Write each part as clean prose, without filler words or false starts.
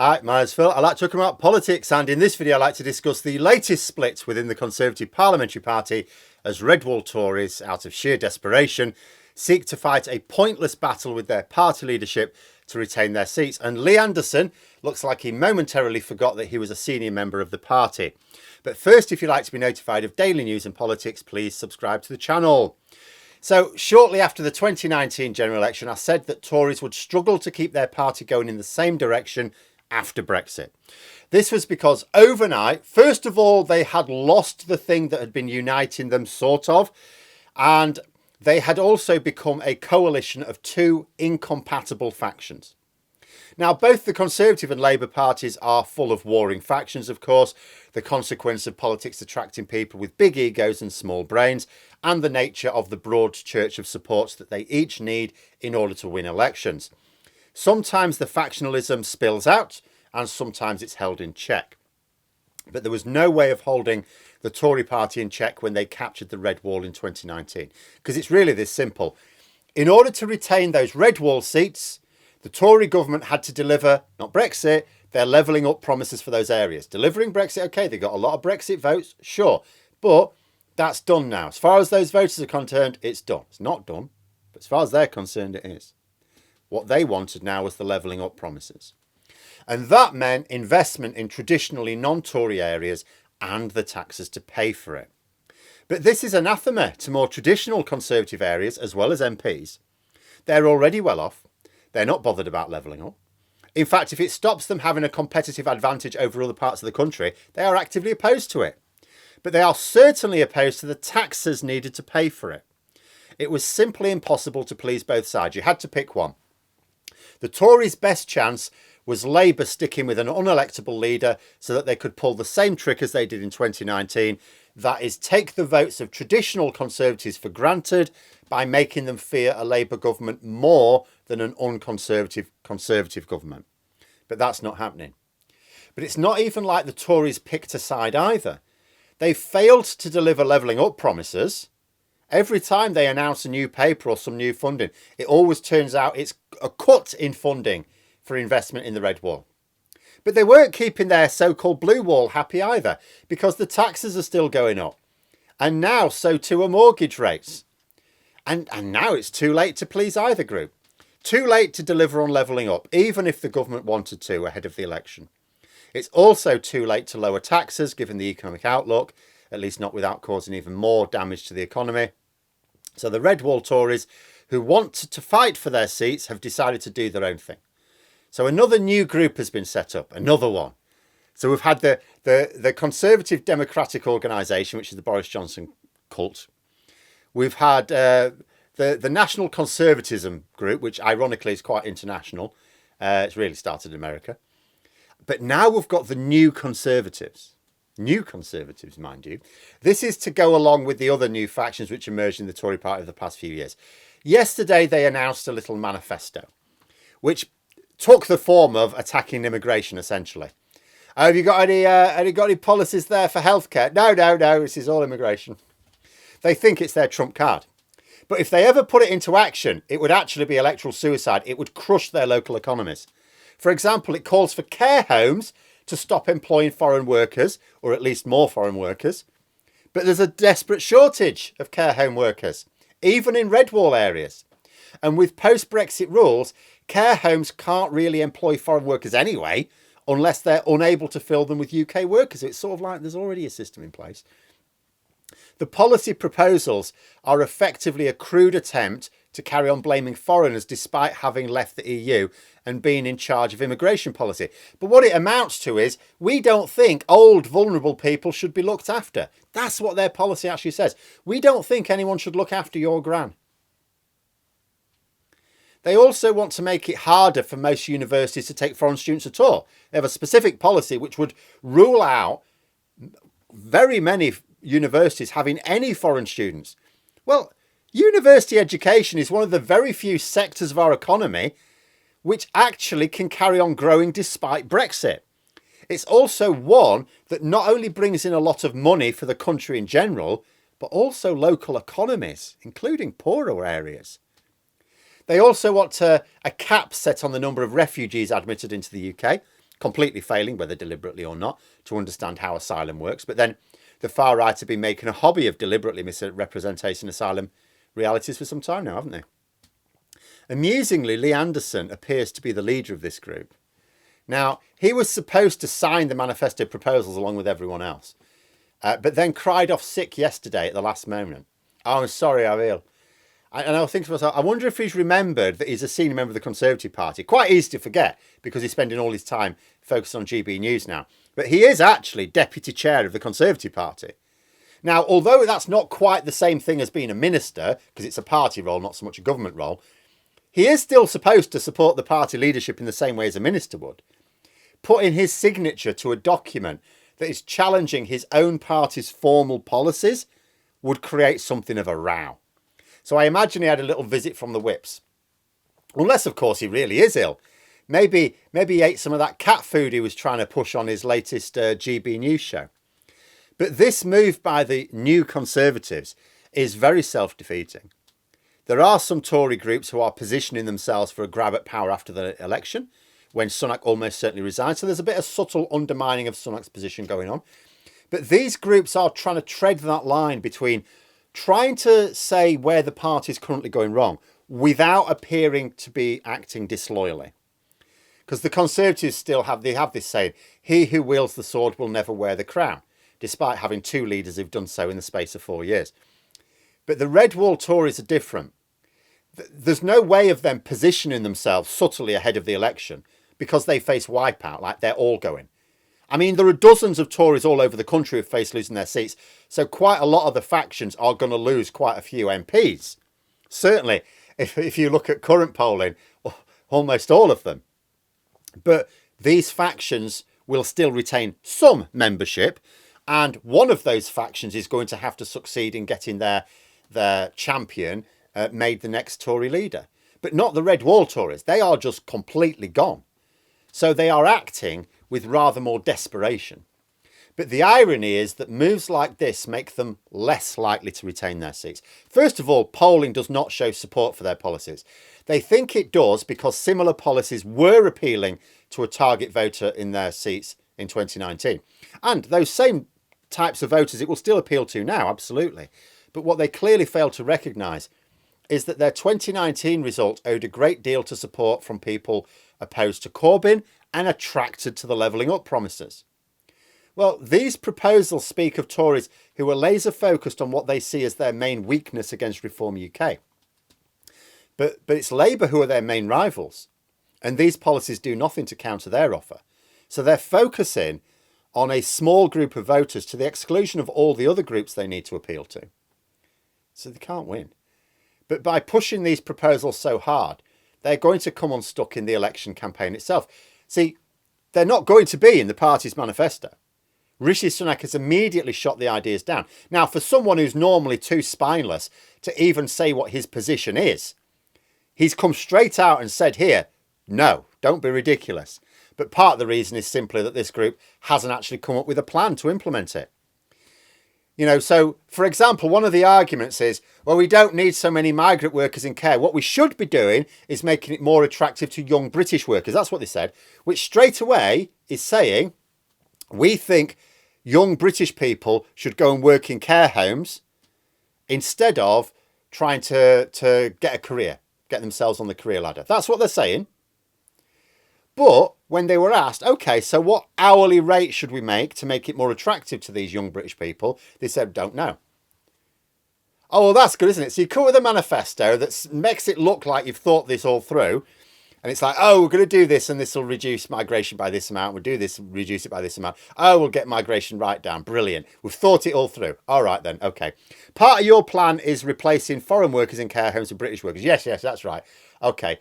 Hi, my name's Phil. I like to talk about politics, and in this video I like to discuss the latest split within the Conservative Parliamentary Party as red wall Tories, out of sheer desperation, seek to fight a pointless battle with their party leadership to retain their seats. And Lee Anderson looks like he momentarily forgot that he was a senior member of the party. But first, if you'd like to be notified of daily news and politics, please subscribe to the channel. So shortly after the 2019 general election, I said that Tories would struggle to keep their party going in the same direction after Brexit. This was because overnight, first of all, they had lost the thing that had been uniting them, sort of, and they had also become a coalition of two incompatible factions. Now, both the Conservative and Labour parties are full of warring factions, of course, the consequence of politics attracting people with big egos and small brains, and the nature of the broad church of supports that they each need in order to win elections. Sometimes the factionalism spills out, and sometimes it's held in check. But there was no way of holding the Tory party in check when they captured the Red Wall in 2019, because it's really this simple. In order to retain those Red Wall seats, the Tory government had to deliver, not Brexit, their levelling up promises for those areas. Delivering Brexit, okay, they got a lot of Brexit votes, sure, but that's done now. As far as those voters are concerned, it's done. It's not done, but as far as they're concerned, it is. What they wanted now was the levelling up promises. And that meant investment in traditionally non-Tory areas and the taxes to pay for it. But this is anathema to more traditional Conservative areas as well as MPs. They're already well off. They're not bothered about levelling up. In fact, if it stops them having a competitive advantage over other parts of the country, they are actively opposed to it. But they are certainly opposed to the taxes needed to pay for it. It was simply impossible to please both sides. You had to pick one. The Tories' best chance was Labour sticking with an unelectable leader so that they could pull the same trick as they did in 2019. That is, take the votes of traditional Conservatives for granted by making them fear a Labour government more than an unconservative Conservative government. But that's not happening. But it's not even like the Tories picked a side either. They failed to deliver levelling up promises. Every time they announce a new paper or some new funding, it always turns out it's a cut in funding for investment in the Red Wall. But they weren't keeping their so-called Blue Wall happy either, because the taxes are still going up. And now so too are mortgage rates. And now it's too late to please either group. Too late to deliver on levelling up, even if the government wanted to ahead of the election. It's also too late to lower taxes, given the economic outlook, at least not without causing even more damage to the economy. So the Red Wall Tories, who want to fight for their seats, have decided to do their own thing. So another new group has been set up, another one. So we've had the Conservative Democratic Organisation, which is the Boris Johnson cult. We've had the National Conservatism group, which ironically is quite international. It's really started in America. But now we've got the New Conservatives. New Conservatives, mind you. This is to go along with the other new factions which emerged in the Tory party over the past few years. Yesterday, they announced a little manifesto, which took the form of attacking immigration, essentially. Have you got any policies there for healthcare? No, this is all immigration. They think it's their trump card. But if they ever put it into action, it would actually be electoral suicide. It would crush their local economies. For example, it calls for care homes to stop employing foreign workers, or at least more foreign workers. But there's a desperate shortage of care home workers, even in Red Wall areas. And with post-Brexit rules, care homes can't really employ foreign workers anyway, unless they're unable to fill them with UK workers. It's sort of like there's already a system in place. The policy proposals are effectively a crude attempt to carry on blaming foreigners despite having left the EU and being in charge of immigration policy. But what it amounts to is, we don't think old, vulnerable people should be looked after. That's what their policy actually says. We don't think anyone should look after your gran. They also want to make it harder for most universities to take foreign students at all. They have a specific policy which would rule out very many universities having any foreign students. Well, university education is one of the very few sectors of our economy which actually can carry on growing despite Brexit. It's also one that not only brings in a lot of money for the country in general, but also local economies, including poorer areas. They also want a cap set on the number of refugees admitted into the UK, completely failing, whether deliberately or not, to understand how asylum works. But then the far right have been making a hobby of deliberately misrepresenting asylum realities for some time now, haven't they? Amusingly, Lee Anderson appears to be the leader of this group. Now, he was supposed to sign the manifesto proposals along with everyone else, but then cried off sick yesterday at the last moment. Oh, I'm sorry, I will. And I was thinking to myself, I wonder if he's remembered that he's a senior member of the Conservative Party. Quite easy to forget because he's spending all his time focused on GB News now. But he is actually deputy chair of the Conservative Party. Now, although that's not quite the same thing as being a minister, because it's a party role, not so much a government role, he is still supposed to support the party leadership in the same way as a minister would. Putting his signature to a document that is challenging his own party's formal policies would create something of a row. So I imagine he had a little visit from the whips. Unless, of course, he really is ill. Maybe he ate some of that cat food he was trying to push on his latest GB News show. But this move by the new Conservatives is very self-defeating. There are some Tory groups who are positioning themselves for a grab at power after the election, when Sunak almost certainly resigned. So there's a bit of subtle undermining of Sunak's position going on. But these groups are trying to tread that line between trying to say where the party is currently going wrong without appearing to be acting disloyally. Because the Conservatives still have this saying, he who wields the sword will never wear the crown, despite having two leaders who've done so in the space of 4 years. But the Red Wall Tories are different. There's no way of them positioning themselves subtly ahead of the election because they face wipeout like they're all going. I mean, there are dozens of Tories all over the country who face losing their seats. So quite a lot of the factions are going to lose quite a few MPs. Certainly, if you look at current polling, almost all of them. But these factions will still retain some membership. And one of those factions is going to have to succeed in getting their champion made the next Tory leader. But not the Red Wall Tories. They are just completely gone. So they are acting with rather more desperation. But the irony is that moves like this make them less likely to retain their seats. First of all, polling does not show support for their policies. They think it does because similar policies were appealing to a target voter in their seats in 2019. And those same types of voters it will still appeal to now, absolutely. But what they clearly fail to recognise is that their 2019 result owed a great deal to support from people opposed to Corbyn and attracted to the levelling up promises. Well, these proposals speak of Tories who are laser focused on what they see as their main weakness against Reform UK. But it's Labour who are their main rivals, and these policies do nothing to counter their offer. So they're focusing on a small group of voters to the exclusion of all the other groups they need to appeal to. So they can't win. But by pushing these proposals so hard, they're going to come unstuck in the election campaign itself. See, they're not going to be in the party's manifesto. Rishi Sunak has immediately shot the ideas down. Now, for someone who's normally too spineless to even say what his position is, he's come straight out and said here, no, don't be ridiculous. But part of the reason is simply that this group hasn't actually come up with a plan to implement it. You know, so, for example, one of the arguments is, well, we don't need so many migrant workers in care. What we should be doing is making it more attractive to young British workers. That's what they said, which straight away is saying, we think young British people should go and work in care homes instead of trying to get a career, get themselves on the career ladder. That's what they're saying. But when they were asked, OK, so what hourly rate should we make to make it more attractive to these young British people? They said, don't know. Oh, well, that's good, isn't it? So you come with a manifesto that makes it look like you've thought this all through. And it's like, oh, we're going to do this and this will reduce migration by this amount. We'll do this, reduce it by this amount. Oh, we'll get migration right down. Brilliant. We've thought it all through. All right, then. OK. Part of your plan is replacing foreign workers in care homes with British workers. Yes, that's right. OK.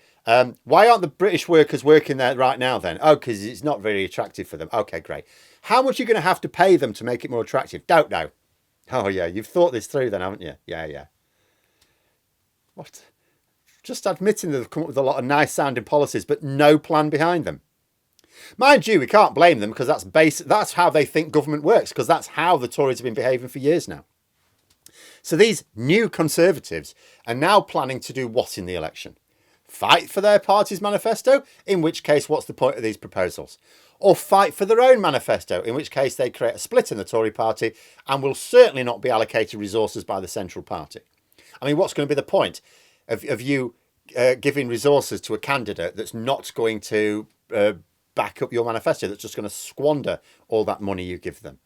Why aren't the British workers working there right now then? Oh, because it's not very attractive for them. OK, great. How much are you going to have to pay them to make it more attractive? Don't know. Oh, yeah. You've thought this through then, haven't you? Yeah. What? Just admitting that they've come up with a lot of nice sounding policies, but no plan behind them. Mind you, we can't blame them because that's how they think government works, because that's how the Tories have been behaving for years now. So these new Conservatives are now planning to do what in the election? Fight for their party's manifesto, in which case what's the point of these proposals? Or fight for their own manifesto, in which case they create a split in the Tory party and will certainly not be allocated resources by the central party. I mean, what's going to be the point of you giving resources to a candidate that's not going to back up your manifesto, that's just going to squander all that money you give them?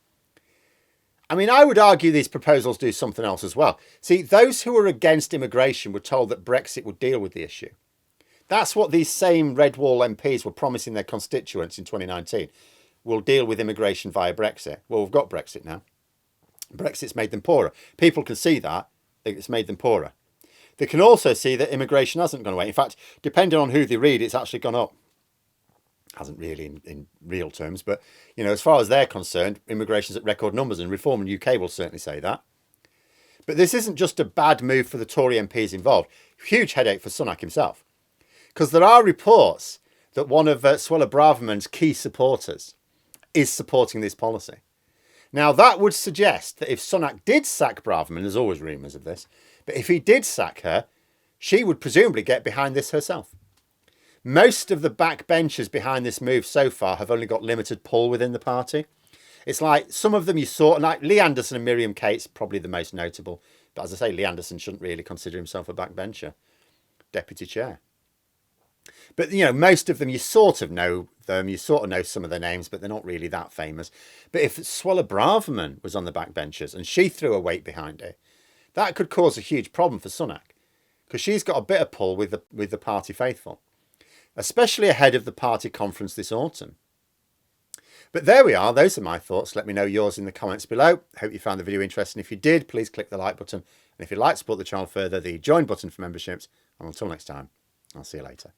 I mean, I would argue these proposals do something else as well. See, those who are against immigration were told that Brexit would deal with the issue. That's what these same Red Wall MPs were promising their constituents in 2019. We'll deal with immigration via Brexit. Well, we've got Brexit now. Brexit's made them poorer. People can see that. It's made them poorer. They can also see that immigration hasn't gone away. In fact, depending on who they read, it's actually gone up. Hasn't really in real terms, but, you know, as far as they're concerned, immigration's at record numbers, and Reform in UK will certainly say that. But this isn't just a bad move for the Tory MPs involved. Huge headache for Sunak himself. Because there are reports that one of Suella Braverman's key supporters is supporting this policy. Now, that would suggest that if Sunak did sack Braverman, there's always rumours of this, but if he did sack her, she would presumably get behind this herself. Most of the backbenchers behind this move so far have only got limited pull within the party. It's like some of them you saw, like Lee Anderson and Miriam Cates, probably the most notable. But as I say, Lee Anderson shouldn't really consider himself a backbencher. Deputy chair. But, you know, most of them, you sort of know them. You sort of know some of their names, but they're not really that famous. But if Suella Braverman was on the backbenchers and she threw her weight behind it, that could cause a huge problem for Sunak, because she's got a bit of pull with the party faithful, especially ahead of the party conference this autumn. But there we are. Those are my thoughts. Let me know yours in the comments below. Hope you found the video interesting. If you did, please click the like button. And if you'd like to support the channel further, the join button for memberships. And until next time, I'll see you later.